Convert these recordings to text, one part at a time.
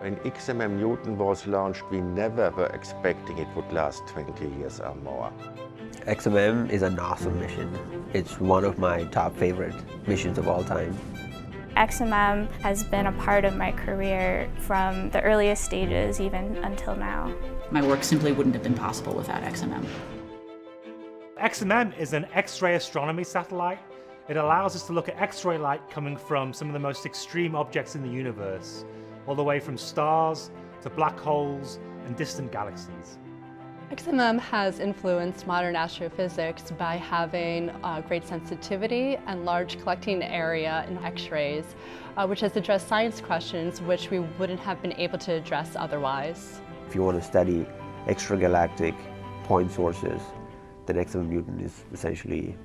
When XMM-Newton was launched, we never were expecting it would last 20 years or more. XMM is an awesome mission. It's one of my top favorite missions of all time. XMM has been a part of my career from the earliest stages even until now. My work simply wouldn't have been possible without XMM. XMM is an X-ray astronomy satellite. It allows us to look at X-ray light coming from some of the most extreme objects in the universe, all the way from stars to black holes and distant galaxies. XMM has influenced modern astrophysics by having great sensitivity and large collecting area in X-rays, which has addressed science questions which we wouldn't have been able to address otherwise. If you want to study extragalactic point sources, then XMM-Newton is essentially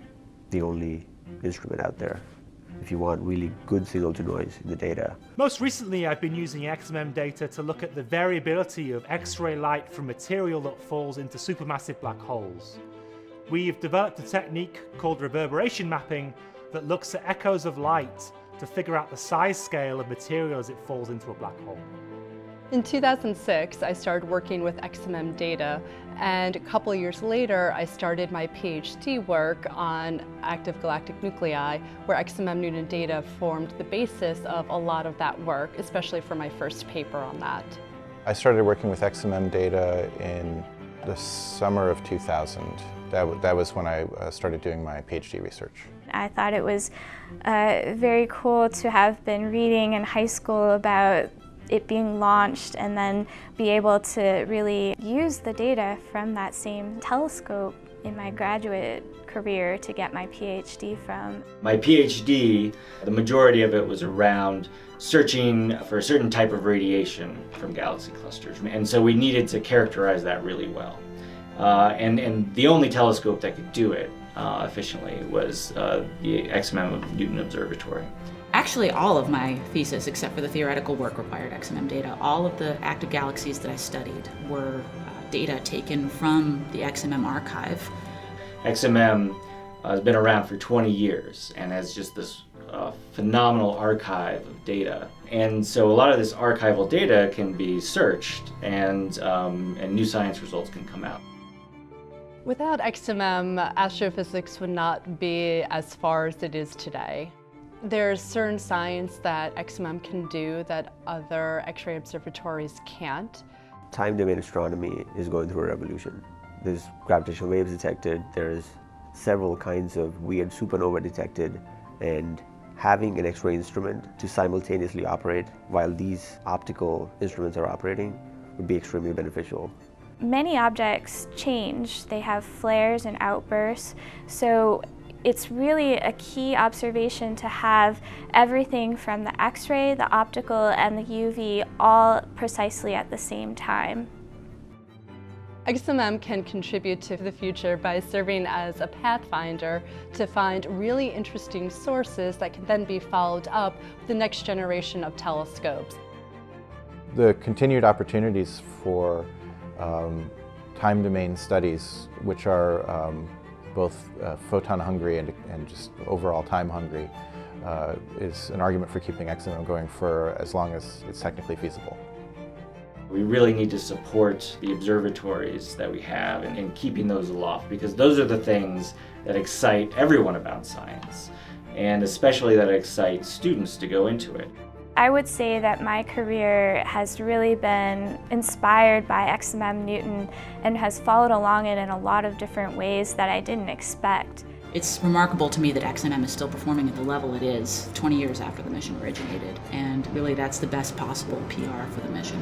the only instrument out there if you want really good signal-to-noise in the data. Most recently, I've been using XMM data to look at the variability of X-ray light from material that falls into supermassive black holes. We've developed a technique called reverberation mapping that looks at echoes of light to figure out the size scale of material as it falls into a black hole. In 2006, I started working with XMM data, and a couple of years later, I started my Ph.D. work on active galactic nuclei, where XMM-Newton data formed the basis of a lot of that work, especially for my first paper on that. I started working with XMM data in the summer of 2000. That was when I started doing my Ph.D. research. I thought it was very cool to have been reading in high school about it being launched and then be able to really use the data from that same telescope in my graduate career to get my PhD from. My PhD, the majority of it was around searching for a certain type of radiation from galaxy clusters, and so we needed to characterize that really well. And the only telescope that could do it efficiently was the XMM-Newton observatory. Actually, all of my thesis, except for the theoretical work, required XMM data. All of the active galaxies that I studied were data taken from the XMM archive. XMM has been around for 20 years and has just this phenomenal archive of data. And so a lot of this archival data can be searched and new science results can come out. Without XMM, astrophysics would not be as far as it is today. There's certain science that XMM can do that other X-ray observatories can't. Time-domain astronomy is going through a revolution. There's gravitational waves detected, there's several kinds of weird supernova detected, and having an X-ray instrument to simultaneously operate while these optical instruments are operating would be extremely beneficial. Many objects change. They have flares and outbursts, so it's really a key observation to have everything from the X-ray, the optical, and the UV all precisely at the same time. XMM can contribute to the future by serving as a pathfinder to find really interesting sources that can then be followed up with the next generation of telescopes. The continued opportunities for time domain studies, which are both photon hungry and just overall time hungry, is an argument for keeping XMM going for as long as it's technically feasible. We really need to support the observatories that we have and keeping those aloft, because those are the things that excite everyone about science, and especially that excite students to go into it. I would say that my career has really been inspired by XMM-Newton and has followed along it in a lot of different ways that I didn't expect. It's remarkable to me that XMM is still performing at the level it is 20 years after the mission originated, and really that's the best possible PR for the mission.